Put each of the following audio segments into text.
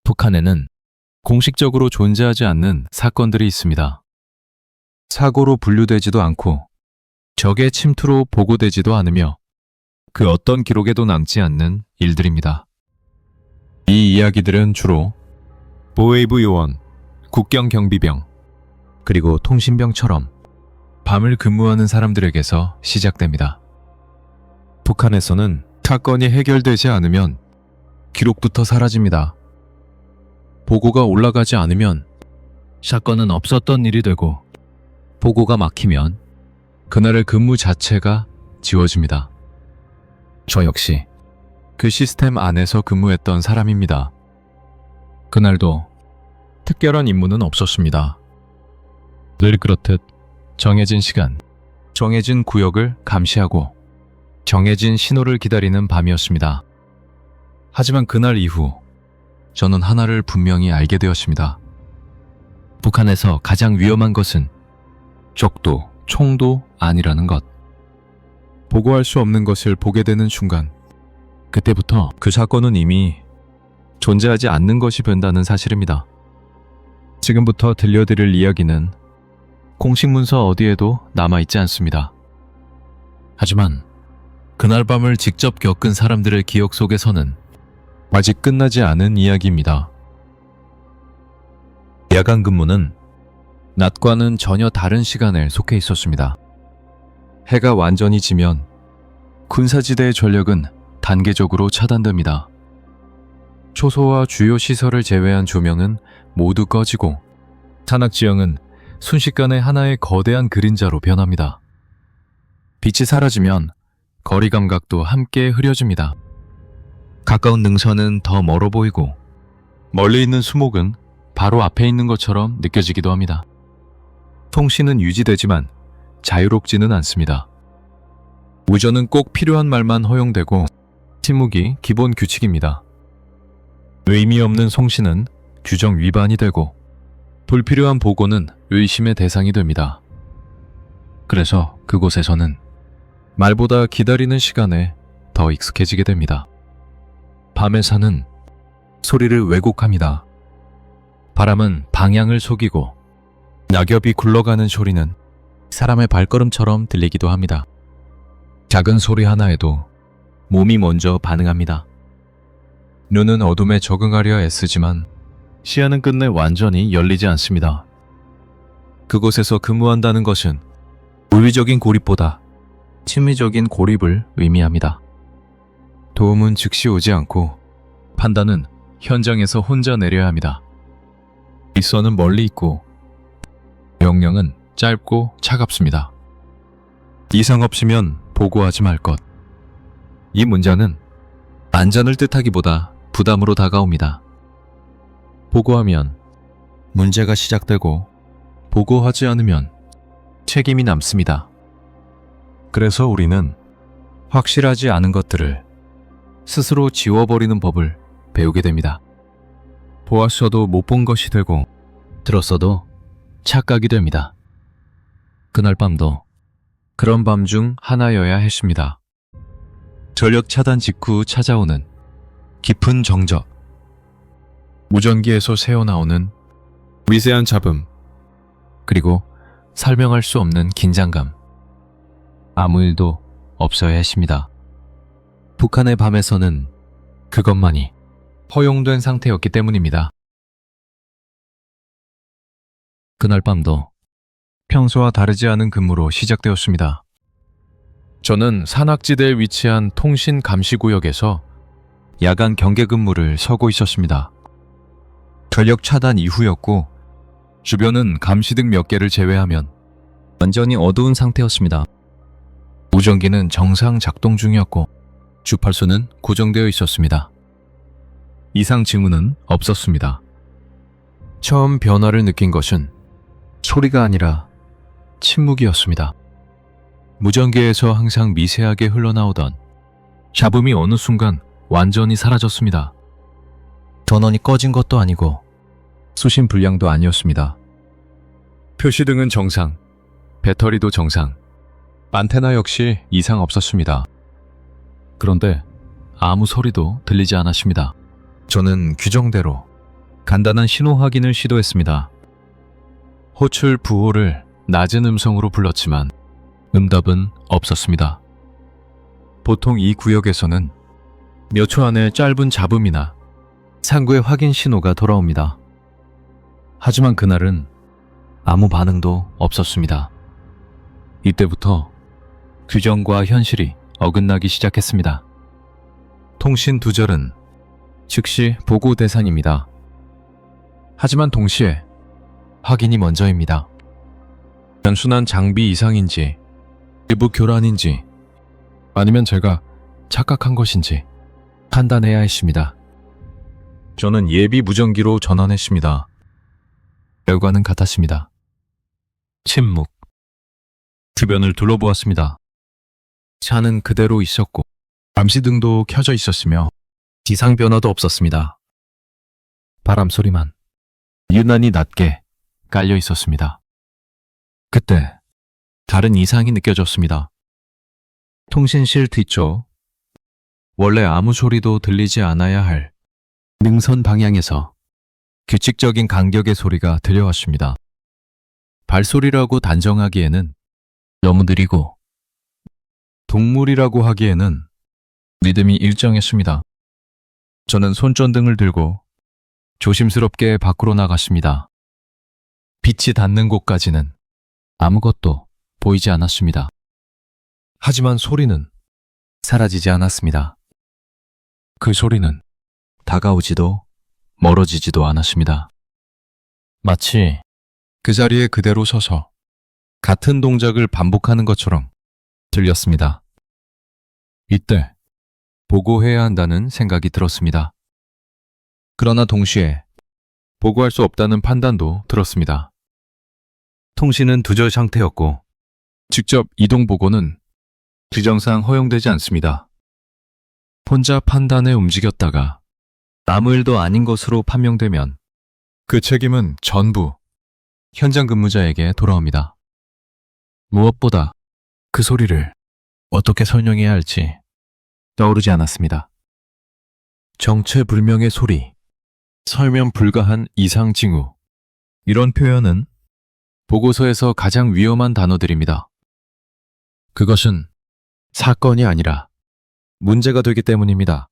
북한에는 공식적으로 존재하지 않는 사건들이 있습니다. 사고로 분류되지도 않고 적의 침투로 보고되지도 않으며 그 어떤 기록에도 남지 않는 일들입니다. 이 이야기들은 주로 보웨이브 요원, 국경 경비병, 그리고 통신병처럼 밤을 근무하는 사람들에게서 시작됩니다. 북한에서는 사건이 해결되지 않으면 기록부터 사라집니다. 보고가 올라가지 않으면 사건은 없었던 일이 되고, 보고가 막히면 그날의 근무 자체가 지워집니다. 저 역시 그 시스템 안에서 근무했던 사람입니다. 그날도 특별한 임무는 없었습니다. 늘 그렇듯 정해진 시간, 정해진 구역을 감시하고 정해진 신호를 기다리는 밤이었습니다. 하지만 그날 이후 저는 하나를 분명히 알게 되었습니다. 북한에서 가장 위험한 것은 적도, 총도 아니라는 것. 보고할 수 없는 것을 보게 되는 순간, 그때부터 그 사건은 이미 존재하지 않는 것이 된다는 사실입니다. 지금부터 들려드릴 이야기는 공식 문서 어디에도 남아있지 않습니다. 하지만 그날 밤을 직접 겪은 사람들의 기억 속에서는 아직 끝나지 않은 이야기입니다. 야간 근무는 낮과는 전혀 다른 시간에 속해 있었습니다. 해가 완전히 지면 군사지대의 전력은 단계적으로 차단됩니다. 초소와 주요 시설을 제외한 조명은 모두 꺼지고 산악지형은 순식간에 하나의 거대한 그림자로 변합니다. 빛이 사라지면 거리 감각도 함께 흐려집니다. 가까운 능선은 더 멀어 보이고 멀리 있는 수목은 바로 앞에 있는 것처럼 느껴지기도 합니다. 통신은 유지되지만 자유롭지는 않습니다. 우전은 꼭 필요한 말만 허용되고 침묵이 기본 규칙입니다. 의미 없는 송신은 규정 위반이 되고 불필요한 보고는 의심의 대상이 됩니다. 그래서 그곳에서는 말보다 기다리는 시간에 더 익숙해지게 됩니다. 밤의 산은 소리를 왜곡합니다. 바람은 방향을 속이고 낙엽이 굴러가는 소리는 사람의 발걸음처럼 들리기도 합니다. 작은 소리 하나에도 몸이 먼저 반응합니다. 눈은 어둠에 적응하려 애쓰지만 시야는 끝내 완전히 열리지 않습니다. 그곳에서 근무한다는 것은 물리적인 고립보다 심리적인 고립을 의미합니다. 도움은 즉시 오지 않고 판단은 현장에서 혼자 내려야 합니다. 일선은 멀리 있고 명령은 짧고 차갑습니다. 이상 없으면 보고하지 말 것. 이 문장은 안전을 뜻하기보다 부담으로 다가옵니다. 보고하면 문제가 시작되고 보고하지 않으면 책임이 남습니다. 그래서 우리는 확실하지 않은 것들을 스스로 지워버리는 법을 배우게 됩니다. 보았어도 못 본 것이 되고 들었어도 착각이 됩니다. 그날 밤도 그런 밤 중 하나여야 했습니다. 전력 차단 직후 찾아오는 깊은 정적, 무전기에서 새어나오는 미세한 잡음, 그리고 설명할 수 없는 긴장감. 아무 일도 없어야 했습니다. 북한의 밤에서는 그것만이 허용된 상태였기 때문입니다. 그날 밤도 평소와 다르지 않은 근무로 시작되었습니다. 저는 산악지대에 위치한 통신 감시구역에서 야간 경계 근무를 서고 있었습니다. 전력 차단 이후였고 주변은 감시등 몇 개를 제외하면 완전히 어두운 상태였습니다. 무전기는 정상 작동 중이었고 주파수는 고정되어 있었습니다. 이상 징후는 없었습니다. 처음 변화를 느낀 것은 소리가 아니라 침묵이었습니다. 무전기에서 항상 미세하게 흘러나오던 잡음이 어느 순간 완전히 사라졌습니다. 전원이 꺼진 것도 아니고 수신 불량도 아니었습니다. 표시등은 정상, 배터리도 정상, 안테나 역시 이상 없었습니다. 그런데 아무 소리도 들리지 않았습니다. 저는 규정대로 간단한 신호 확인을 시도했습니다. 호출 부호를 낮은 음성으로 불렀지만 응답은 없었습니다. 보통 이 구역에서는 몇 초 안에 짧은 잡음이나 상구의 확인 신호가 돌아옵니다. 하지만 그날은 아무 반응도 없었습니다. 이때부터 규정과 현실이 어긋나기 시작했습니다. 통신 두절은 즉시 보고 대상입니다. 하지만 동시에 확인이 먼저입니다. 단순한 장비 이상인지, 일부 교란인지, 아니면 제가 착각한 것인지 판단해야 했습니다. 저는 예비 무전기로 전환했습니다. 결과는 같았습니다. 침묵. 주변을 둘러보았습니다. 차는 그대로 있었고 감시등도 켜져 있었으며 기상 변화도 없었습니다. 바람 소리만 유난히 낮게 깔려 있었습니다. 그때 다른 이상이 느껴졌습니다. 통신실 뒤쪽, 원래 아무 소리도 들리지 않아야 할 능선 방향에서 규칙적인 간격의 소리가 들려왔습니다. 발소리라고 단정하기에는 너무 느리고 동물이라고 하기에는 리듬이 일정했습니다. 저는 손전등을 들고 조심스럽게 밖으로 나갔습니다. 빛이 닿는 곳까지는 아무것도 보이지 않았습니다. 하지만 소리는 사라지지 않았습니다. 그 소리는 다가오지도 멀어지지도 않았습니다. 마치 그 자리에 그대로 서서 같은 동작을 반복하는 것처럼 들렸습니다. 이때 보고해야 한다는 생각이 들었습니다. 그러나 동시에 보고할 수 없다는 판단도 들었습니다. 통신은 두절 상태였고 직접 이동 보고는 규정상 허용되지 않습니다. 혼자 판단해 움직였다가 아무 일도 아닌 것으로 판명되면 그 책임은 전부 현장 근무자에게 돌아옵니다. 무엇보다 그 소리를 어떻게 설명해야 할지 떠오르지 않았습니다. 정체불명의 소리, 설명 불가한 이상 징후, 이런 표현은 보고서에서 가장 위험한 단어들입니다. 그것은 사건이 아니라 문제가 되기 때문입니다.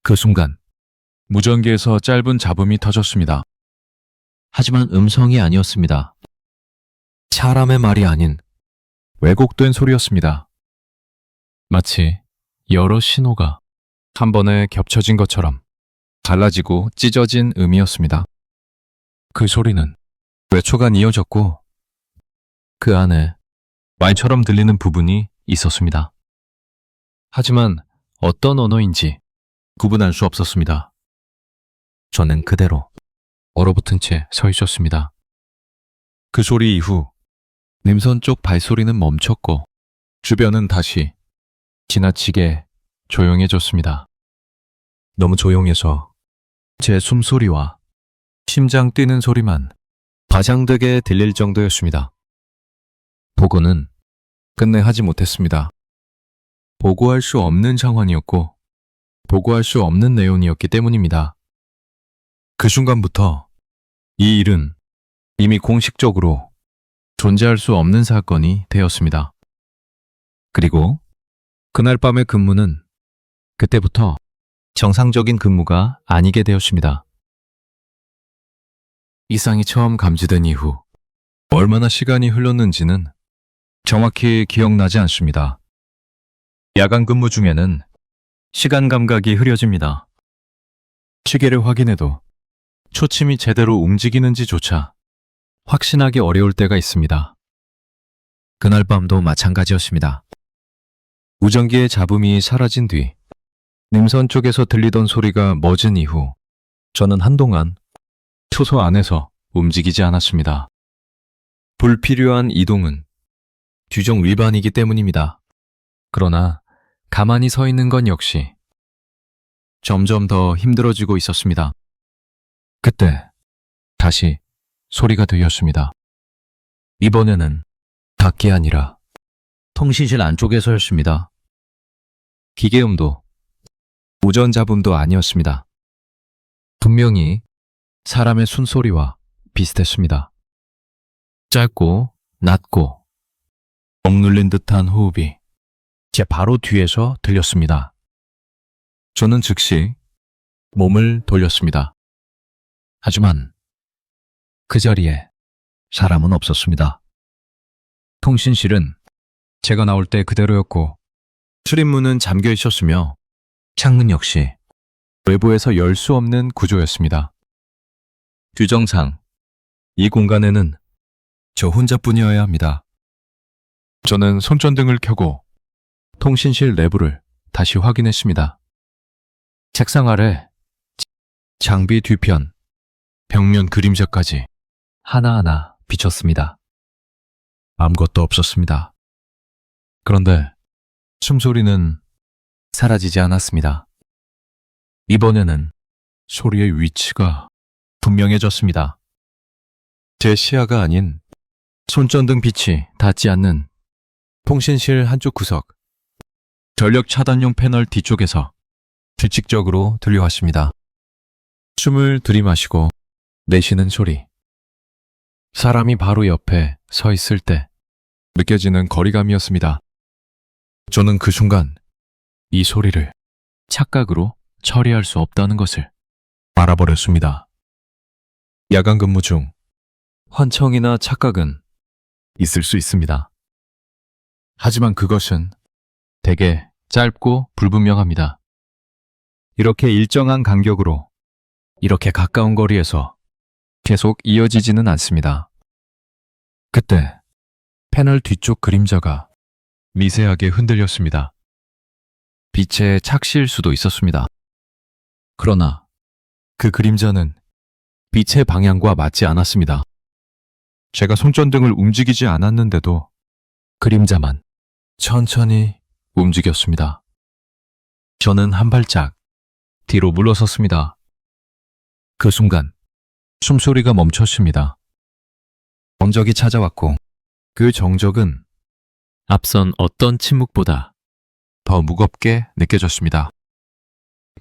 그 순간 무전기에서 짧은 잡음이 터졌습니다. 하지만 음성이 아니었습니다. 사람의 말이 아닌 왜곡된 소리였습니다. 마치 여러 신호가 한 번에 겹쳐진 것처럼 갈라지고 찢어진 음이었습니다. 그 소리는 몇 초간 이어졌고 그 안에 말처럼 들리는 부분이 있었습니다. 하지만 어떤 언어인지 구분할 수 없었습니다. 저는 그대로 얼어붙은 채 서 있었습니다. 그 소리 이후 능선 쪽 발소리는 멈췄고 주변은 다시 지나치게 조용해졌습니다. 너무 조용해서 제 숨소리와 심장 뛰는 소리만 과장되게 들릴 정도였습니다. 보고는 끝내 하지 못했습니다. 보고할 수 없는 상황이었고 보고할 수 없는 내용이었기 때문입니다. 그 순간부터 이 일은 이미 공식적으로 존재할 수 없는 사건이 되었습니다. 그리고 그날 밤의 근무는 그때부터 정상적인 근무가 아니게 되었습니다. 이상이 처음 감지된 이후 얼마나 시간이 흘렀는지는 정확히 기억나지 않습니다. 야간 근무 중에는 시간 감각이 흐려집니다. 시계를 확인해도 초침이 제대로 움직이는지조차 확신하기 어려울 때가 있습니다. 그날 밤도 마찬가지였습니다. 무전기의 잡음이 사라진 뒤 능선 쪽에서 들리던 소리가 멎은 이후 저는 한동안 초소 안에서 움직이지 않았습니다. 불필요한 이동은 규정 위반이기 때문입니다. 그러나 가만히 서 있는 건 역시 점점 더 힘들어지고 있었습니다. 그때 다시 소리가 들렸습니다. 이번에는 밖이 아니라 통신실 안쪽에서였습니다. 기계음도 무전 잡음도 아니었습니다. 분명히 사람의 숨소리와 비슷했습니다. 짧고 낮고 억눌린 듯한 호흡이 제 바로 뒤에서 들렸습니다. 저는 즉시 몸을 돌렸습니다. 하지만 그 자리에 사람은 없었습니다. 통신실은 제가 나올 때 그대로였고 출입문은 잠겨 있었으며 창문 역시 외부에서 열 수 없는 구조였습니다. 규정상 이 공간에는 저 혼자뿐이어야 합니다. 저는 손전등을 켜고 통신실 내부를 다시 확인했습니다. 책상 아래 장비 뒤편, 벽면 그림자까지 하나하나 비쳤습니다. 아무것도 없었습니다. 그런데 숨소리는 사라지지 않았습니다. 이번에는 소리의 위치가 분명해졌습니다. 제 시야가 아닌 손전등 빛이 닿지 않는 통신실 한쪽 구석, 전력 차단용 패널 뒤쪽에서 규칙적으로 들려왔습니다. 숨을 들이마시고 내쉬는 소리. 사람이 바로 옆에 서 있을 때 느껴지는 거리감이었습니다. 저는 그 순간 이 소리를 착각으로 처리할 수 없다는 것을 알아버렸습니다. 야간 근무 중 환청이나 착각은 있을 수 있습니다. 하지만 그것은 되게 짧고 불분명합니다. 이렇게 일정한 간격으로 이렇게 가까운 거리에서 계속 이어지지는 않습니다. 그때 패널 뒤쪽 그림자가 미세하게 흔들렸습니다. 빛의 착시일 수도 있었습니다. 그러나 그 그림자는 빛의 방향과 맞지 않았습니다. 제가 손전등을 움직이지 않았는데도 그림자만 천천히 움직였습니다. 저는 한 발짝 뒤로 물러섰습니다. 그 순간 숨소리가 멈췄습니다. 정적이 찾아왔고 그 정적은 앞선 어떤 침묵보다 더 무겁게 느껴졌습니다.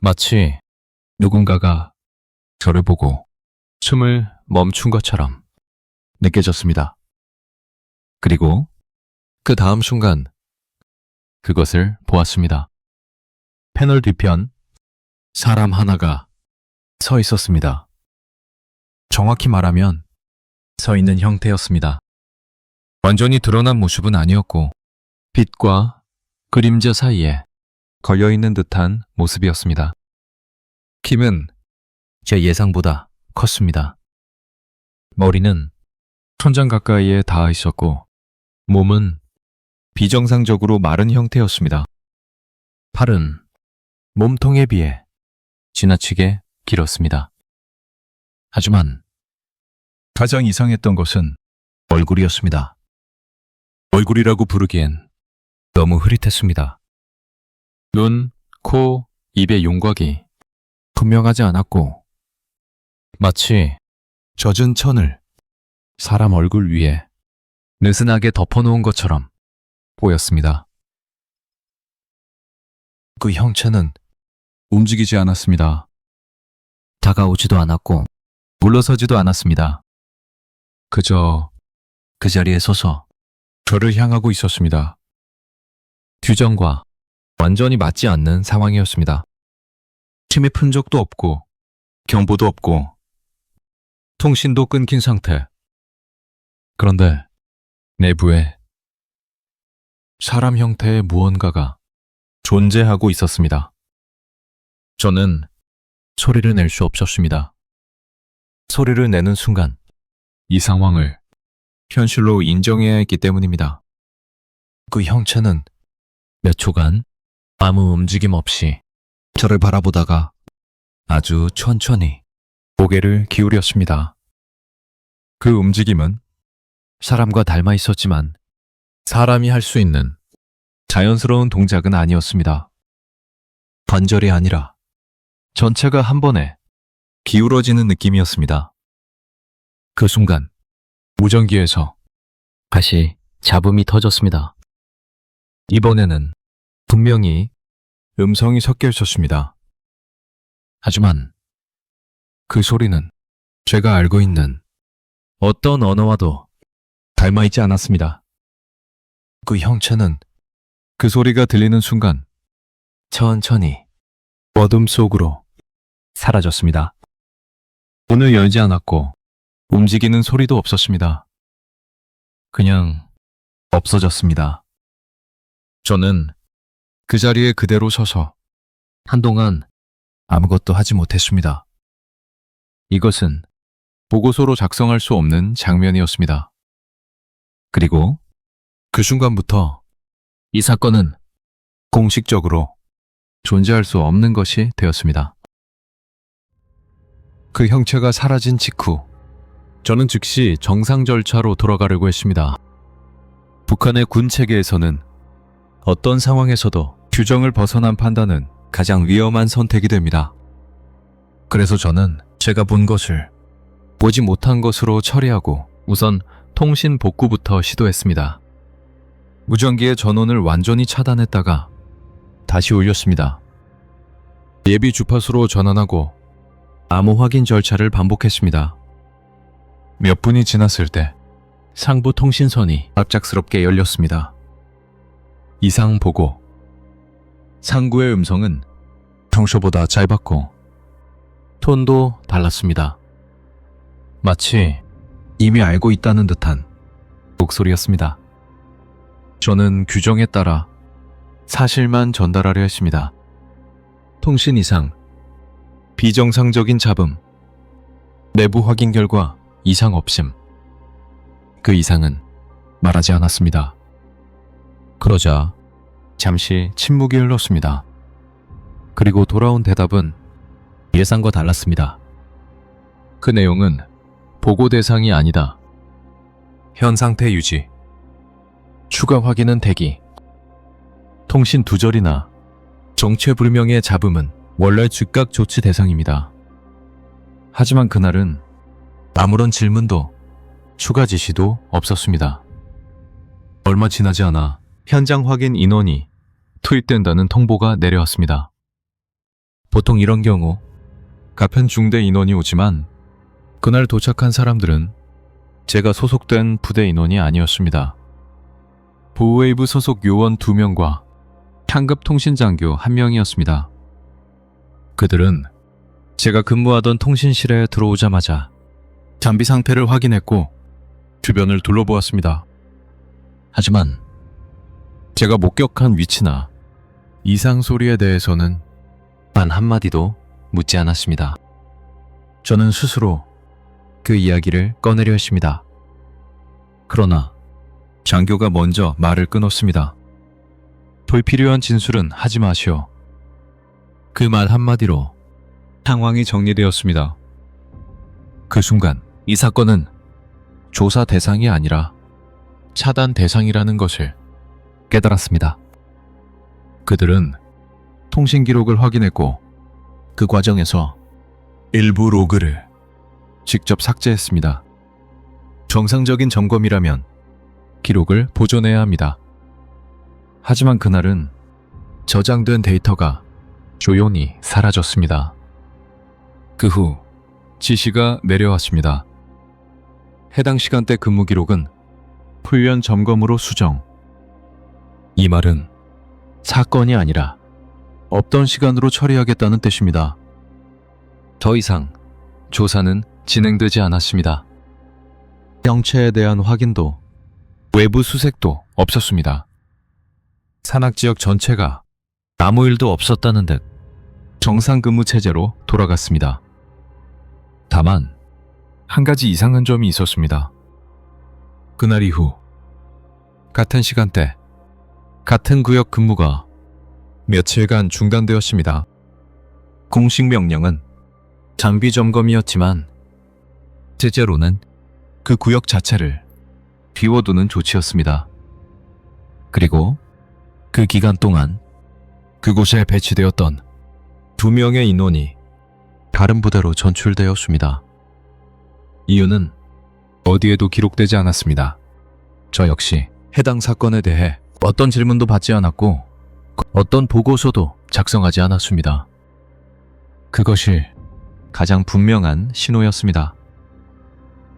마치 누군가가 저를 보고 숨을 멈춘 것처럼 느껴졌습니다. 그리고 그 다음 순간 그것을 보았습니다. 패널 뒤편 사람 하나가 서 있었습니다. 정확히 말하면 서 있는 형태였습니다. 완전히 드러난 모습은 아니었고 빛과 그림자 사이에 걸려있는 듯한 모습이었습니다. 키는 제 예상보다 컸습니다. 머리는 천장 가까이에 닿아 있었고 몸은 비정상적으로 마른 형태였습니다. 팔은 몸통에 비해 지나치게 길었습니다. 하지만 가장 이상했던 것은 얼굴이었습니다. 얼굴이라고 부르기엔 너무 흐릿했습니다. 눈, 코, 입의 윤곽이 분명하지 않았고 마치 젖은 천을 사람 얼굴 위에 느슨하게 덮어놓은 것처럼 보였습니다. 그 형체는 움직이지 않았습니다. 다가오지도 않았고 물러서지도 않았습니다. 그저 그 자리에 서서 저를 향하고 있었습니다. 규정과 완전히 맞지 않는 상황이었습니다. 침입 흔적도 없고 경보도 없고 통신도 끊긴 상태. 그런데 내부에 사람 형태의 무언가가 존재하고 있었습니다. 저는 소리를 낼 수 없었습니다. 소리를 내는 순간 이 상황을 현실로 인정해야 했기 때문입니다. 그 형체는 몇 초간 아무 움직임 없이 저를 바라보다가 아주 천천히 고개를 기울였습니다. 그 움직임은 사람과 닮아 있었지만 사람이 할 수 있는 자연스러운 동작은 아니었습니다. 관절이 아니라 전체가 한 번에 기울어지는 느낌이었습니다. 그 순간 무전기에서 다시 잡음이 터졌습니다. 이번에는 분명히 음성이 섞여 있었습니다. 하지만 그 소리는 제가 알고 있는 어떤 언어와도 닮아있지 않았습니다. 그 형체는 그 소리가 들리는 순간 천천히 어둠 속으로 사라졌습니다. 문을 열지 않았고 움직이는 소리도 없었습니다. 그냥 없어졌습니다. 저는 그 자리에 그대로 서서 한동안 아무것도 하지 못했습니다. 이것은 보고서로 작성할 수 없는 장면이었습니다. 그리고 그 순간부터 이 사건은 공식적으로 존재할 수 없는 것이 되었습니다. 그 형체가 사라진 직후 저는 즉시 정상 절차로 돌아가려고 했습니다. 북한의 군 체계에서는 어떤 상황에서도 규정을 벗어난 판단은 가장 위험한 선택이 됩니다. 그래서 저는 제가 본 것을 보지 못한 것으로 처리하고 우선 통신 복구부터 시도했습니다. 무전기의 전원을 완전히 차단했다가 다시 올렸습니다. 예비 주파수로 전환하고 암호 확인 절차를 반복했습니다. 몇 분이 지났을 때 상부 통신선이 갑작스럽게 열렸습니다. 이상 보고. 상구의 음성은 평소보다 짧았고 톤도 달랐습니다. 마치 이미 알고 있다는 듯한 목소리였습니다. 저는 규정에 따라 사실만 전달하려 했습니다. 통신 이상, 비정상적인 잡음, 내부 확인 결과 이상 없음. 그 이상은 말하지 않았습니다. 그러자 잠시 침묵이 흘렀습니다. 그리고 돌아온 대답은 예상과 달랐습니다. 그 내용은 보고 대상이 아니다. 현 상태 유지. 추가 확인은 대기. 통신 두절이나 정체불명의 잡음은 원래 즉각 조치 대상입니다. 하지만 그날은 아무런 질문도 추가 지시도 없었습니다. 얼마 지나지 않아 현장 확인 인원이 투입된다는 통보가 내려왔습니다. 보통 이런 경우 가편 중대 인원이 오지만 그날 도착한 사람들은 제가 소속된 부대 인원이 아니었습니다. 보우웨이브 소속 요원 2명과 상급 통신장교 1명이었습니다. 그들은 제가 근무하던 통신실에 들어오자마자 장비 상태를 확인했고 주변을 둘러보았습니다. 하지만 제가 목격한 위치나 이상 소리에 대해서는 단 한마디도 묻지 않았습니다. 저는 스스로 그 이야기를 꺼내려 했습니다. 그러나 장교가 먼저 말을 끊었습니다. 불필요한 진술은 하지 마시오. 그 말 한마디로 상황이 정리되었습니다. 그 순간 이 사건은 조사 대상이 아니라 차단 대상이라는 것을 깨달았습니다. 그들은 통신 기록을 확인했고 그 과정에서 일부 로그를 직접 삭제했습니다. 정상적인 점검이라면 기록을 보존해야 합니다. 하지만 그날은 저장된 데이터가 조용히 사라졌습니다. 그 후 지시가 내려왔습니다. 해당 시간대 근무 기록은 훈련 점검으로 수정. 이 말은 사건이 아니라 없던 시간으로 처리하겠다는 뜻입니다. 더 이상 조사는 진행되지 않았습니다. 형체에 대한 확인도 외부 수색도 없었습니다. 산악지역 전체가 아무 일도 없었다는 듯 정상 근무 체제로 돌아갔습니다. 다만 한 가지 이상한 점이 있었습니다. 그날 이후 같은 시간대 같은 구역 근무가 며칠간 중단되었습니다. 공식 명령은 장비 점검이었지만 실제로는 그 구역 자체를 비워두는 조치였습니다. 그리고 그 기간 동안 그곳에 배치되었던 2명의 인원이 다른 부대로 전출되었습니다. 이유는 어디에도 기록되지 않았습니다. 저 역시 해당 사건에 대해 어떤 질문도 받지 않았고 어떤 보고서도 작성하지 않았습니다. 그것이 가장 분명한 신호였습니다.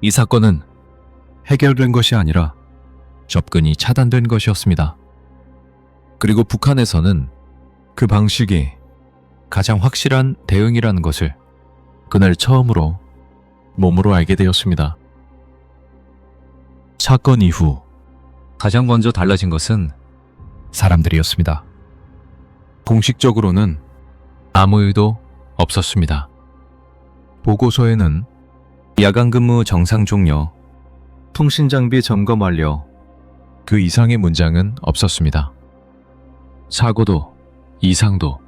이 사건은 해결된 것이 아니라 접근이 차단된 것이었습니다. 그리고 북한에서는 그 방식이 가장 확실한 대응이라는 것을 그날 처음으로 몸으로 알게 되었습니다. 사건 이후 가장 먼저 달라진 것은 사람들이었습니다. 공식적으로는 아무 일도 없었습니다. 보고서에는 야간 근무 정상 종료, 통신 장비 점검 완료, 그 이상의 문장은 없었습니다. 사고도, 이상도,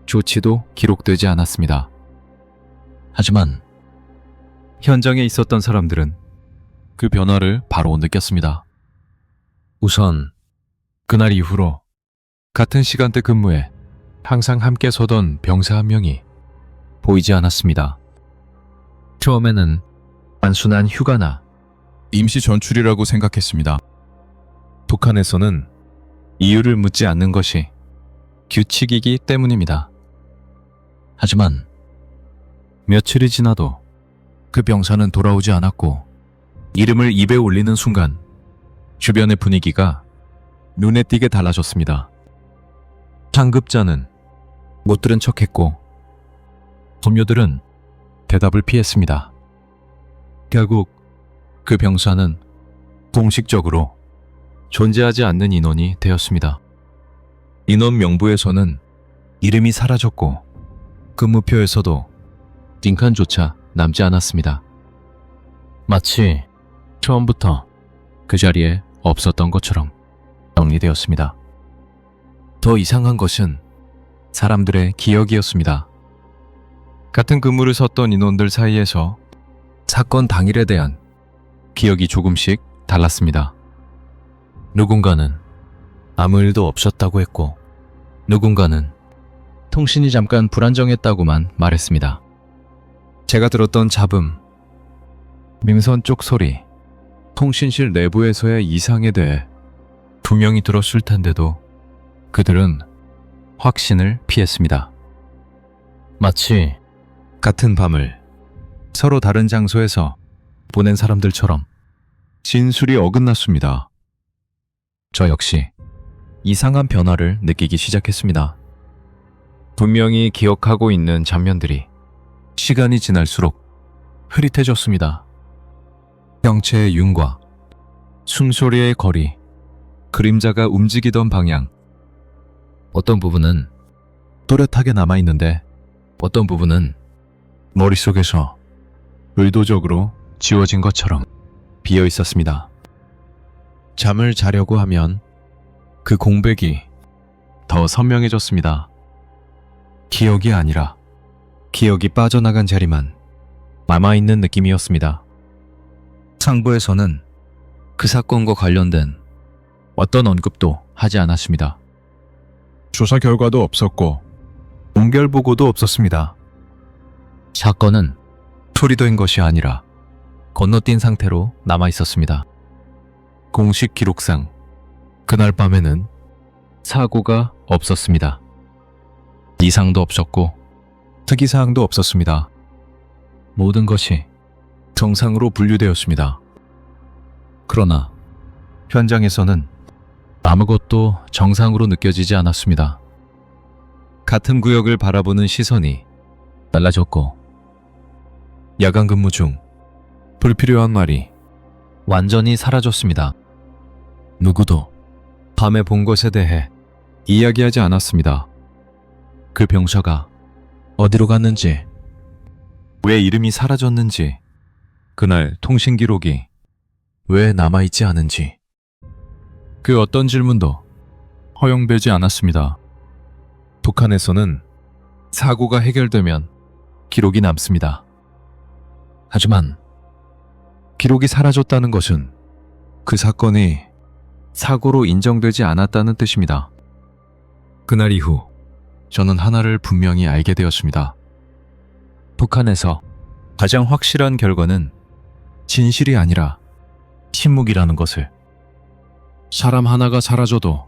조치도 기록되지 않았습니다. 하지만 현장에 있었던 사람들은 그 변화를 바로 느꼈습니다. 우선 그날 이후로 같은 시간대 근무에 항상 함께 서던 병사 한 명이 보이지 않았습니다. 처음에는 단순한 휴가나 임시 전출이라고 생각했습니다. 북한에서는 이유를 묻지 않는 것이 규칙이기 때문입니다. 하지만 며칠이 지나도 그 병사는 돌아오지 않았고 이름을 입에 올리는 순간 주변의 분위기가 눈에 띄게 달라졌습니다. 상급자는 못 들은 척했고 동료들은 대답을 피했습니다. 결국 그 병사는 공식적으로 존재하지 않는 인원이 되었습니다. 인원 명부에서는 이름이 사라졌고 근무표에서도 띵칸조차 남지 않았습니다. 마치 처음부터 그 자리에 없었던 것처럼 정리되었습니다. 더 이상한 것은 사람들의 기억이었습니다. 같은 근무를 섰던 인원들 사이에서 사건 당일에 대한 기억이 조금씩 달랐습니다. 누군가는 아무 일도 없었다고 했고 누군가는 통신이 잠깐 불안정했다고만 말했습니다. 제가 들었던 잡음, 민선 쪽 소리, 통신실 내부에서의 이상에 대해 분명히 들었을 텐데도 그들은 확신을 피했습니다. 마치 같은 밤을 서로 다른 장소에서 보낸 사람들처럼 진술이 어긋났습니다. 저 역시 이상한 변화를 느끼기 시작했습니다. 분명히 기억하고 있는 장면들이 시간이 지날수록 흐릿해졌습니다. 형체의 윤과 숨소리의 거리, 그림자가 움직이던 방향. 어떤 부분은 또렷하게 남아있는데 어떤 부분은 머릿속에서 의도적으로 지워진 것처럼 비어 있었습니다. 잠을 자려고 하면 그 공백이 더 선명해졌습니다. 기억이 아니라 기억이 빠져나간 자리만 남아있는 느낌이었습니다. 상부에서는 그 사건과 관련된 어떤 언급도 하지 않았습니다. 조사 결과도 없었고 동결 보고도 없었습니다. 사건은 처리된 것이 아니라 건너뛴 상태로 남아 있었습니다. 공식 기록상 그날 밤에는 사고가 없었습니다. 이상도 없었고 특이사항도 없었습니다. 모든 것이 정상으로 분류되었습니다. 그러나 현장에서는 아무것도 정상으로 느껴지지 않았습니다. 같은 구역을 바라보는 시선이 달라졌고 야간 근무 중 불필요한 말이 완전히 사라졌습니다. 누구도 밤에 본 것에 대해 이야기하지 않았습니다. 그 병사가 어디로 갔는지, 왜 이름이 사라졌는지, 그날 통신 기록이 왜 남아있지 않은지 그 어떤 질문도 허용되지 않았습니다. 북한에서는 사고가 해결되면 기록이 남습니다. 하지만 기록이 사라졌다는 것은 그 사건이 사고로 인정되지 않았다는 뜻입니다. 그날 이후 저는 하나를 분명히 알게 되었습니다. 북한에서 가장 확실한 결과는 진실이 아니라 침묵이라는 것을. 사람 하나가 사라져도,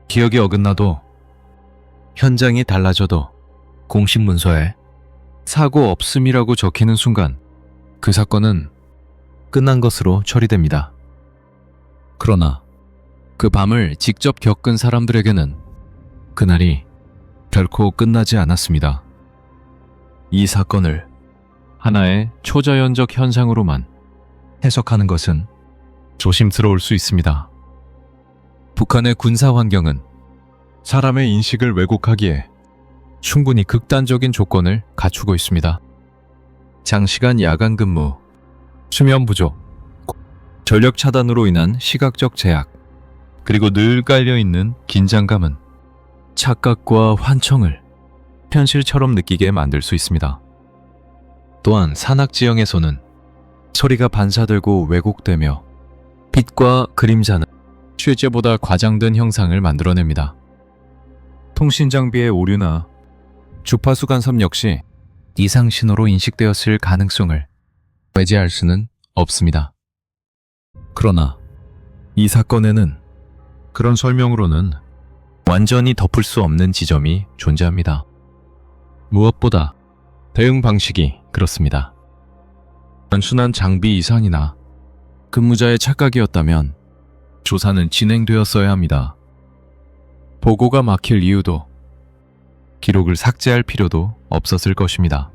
기억이 어긋나도, 현장이 달라져도 공식 문서에 사고 없음이라고 적히는 순간 그 사건은 끝난 것으로 처리됩니다. 그러나 그 밤을 직접 겪은 사람들에게는 그날이 결코 끝나지 않았습니다. 이 사건을 하나의 초자연적 현상으로만 해석하는 것은 조심스러울 수 있습니다. 북한의 군사 환경은 사람의 인식을 왜곡하기에 충분히 극단적인 조건을 갖추고 있습니다. 장시간 야간 근무, 수면 부족, 전력 차단으로 인한 시각적 제약, 그리고 늘 깔려있는 긴장감은 착각과 환청을 현실처럼 느끼게 만들 수 있습니다. 또한 산악 지형에서는 소리가 반사되고 왜곡되며 빛과 그림자는 실제보다 과장된 형상을 만들어냅니다. 통신 장비의 오류나 주파수 간섭 역시 이상 신호로 인식되었을 가능성을 배제할 수는 없습니다. 그러나 이 사건에는 그런 설명으로는 완전히 덮을 수 없는 지점이 존재합니다. 무엇보다 대응 방식이 그렇습니다. 단순한 장비 이상이나 근무자의 착각이었다면 조사는 진행되었어야 합니다. 보고가 막힐 이유도 기록을 삭제할 필요도 없었을 것입니다.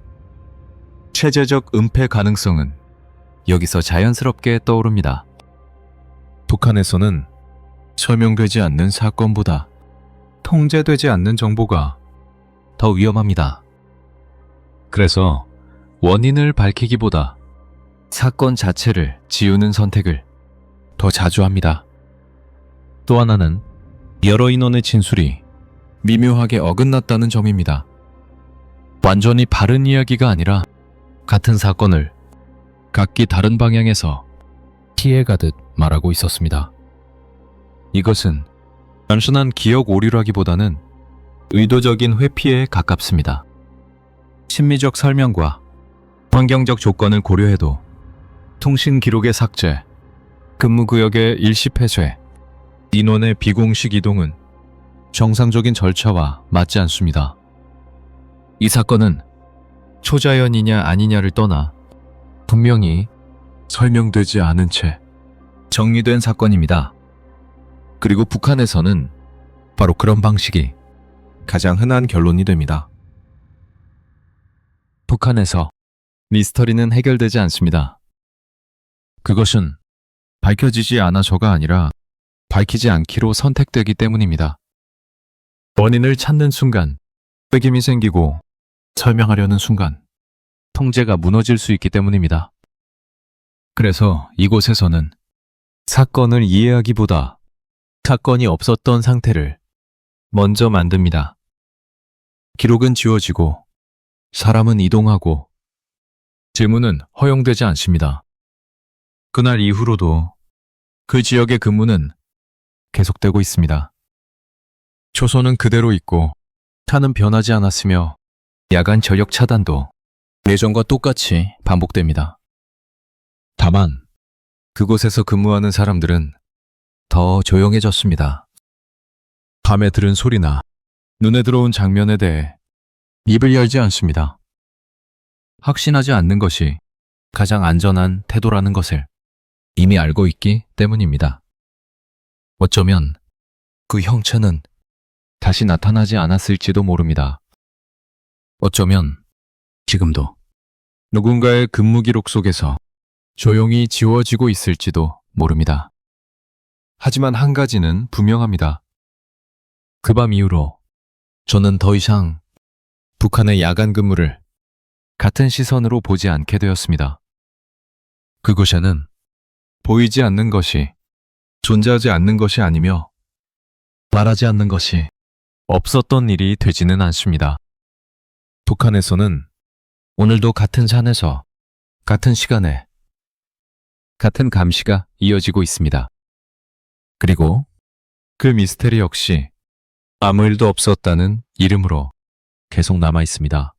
체제적 은폐 가능성은 여기서 자연스럽게 떠오릅니다. 북한에서는 설명되지 않는 사건보다 통제되지 않는 정보가 더 위험합니다. 그래서 원인을 밝히기보다 사건 자체를 지우는 선택을 더 자주 합니다. 또 하나는 여러 인원의 진술이 미묘하게 어긋났다는 점입니다. 완전히 바른 이야기가 아니라 같은 사건을 각기 다른 방향에서 피해가듯 말하고 있었습니다. 이것은 단순한 기억 오류라기보다는 의도적인 회피에 가깝습니다. 심리적 설명과 환경적 조건을 고려해도 통신 기록의 삭제, 근무구역의 일시 폐쇄, 인원의 비공식 이동은 정상적인 절차와 맞지 않습니다. 이 사건은 초자연이냐 아니냐를 떠나 분명히 설명되지 않은 채 정리된 사건입니다. 그리고 북한에서는 바로 그런 방식이 가장 흔한 결론이 됩니다. 북한에서 미스터리는 해결되지 않습니다. 그것은 밝혀지지 않아서가 아니라 밝히지 않기로 선택되기 때문입니다. 원인을 찾는 순간 빼김이 생기고 설명하려는 순간 통제가 무너질 수 있기 때문입니다. 그래서 이곳에서는 사건을 이해하기보다 사건이 없었던 상태를 먼저 만듭니다. 기록은 지워지고 사람은 이동하고 질문은 허용되지 않습니다. 그날 이후로도 그 지역의 근무는 계속되고 있습니다. 초소는 그대로 있고 차는 변하지 않았으며 야간 전력 차단도 예전과 똑같이 반복됩니다. 다만 그곳에서 근무하는 사람들은 더 조용해졌습니다. 밤에 들은 소리나 눈에 들어온 장면에 대해 입을 열지 않습니다. 확신하지 않는 것이 가장 안전한 태도라는 것을 이미 알고 있기 때문입니다. 어쩌면 그 형체는 다시 나타나지 않았을지도 모릅니다. 어쩌면 지금도 누군가의 근무 기록 속에서 조용히 지워지고 있을지도 모릅니다. 하지만 한 가지는 분명합니다. 그 밤 이후로 저는 더 이상 북한의 야간 근무를 같은 시선으로 보지 않게 되었습니다. 그곳에는 보이지 않는 것이 존재하지 않는 것이 아니며 말하지 않는 것이 없었던 일이 되지는 않습니다. 북한에서는 오늘도 같은 산에서 같은 시간에 같은 감시가 이어지고 있습니다. 그리고 그 미스테리 역시 아무 일도 없었다는 이름으로 계속 남아 있습니다.